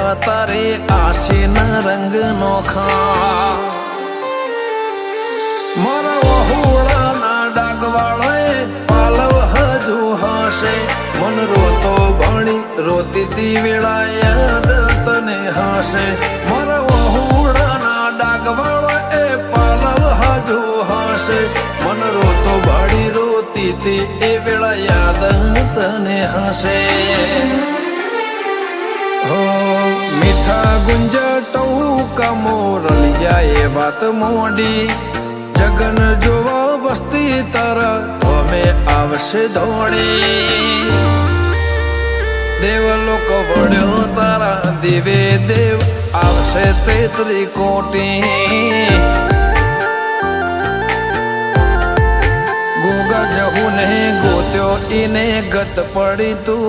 તારે આશીના રંગ નોખા મારા વહુડાના ડાગવાળાએ પાલવ હજુ હશે મન રોતો ભણી રોતી વેળા યાદ તને હશે મારા વહુડાના ડાગવાળાએ પાલવ હજુ હશે મન રોતો ભણી રોતી એ વેળા યાદ તને હશે મીઠા ગુંજટૌકા મોરલિયા એ વાત મોડી જગન જોવા વસ્તી તારા અમે આવશે દોડી દેવલોક વળ્યો તારા દેવે દેવ આવશે તે ત્રિકોટી ગોગા જહુ ને ગોત્યો ઈને ગત પડી તું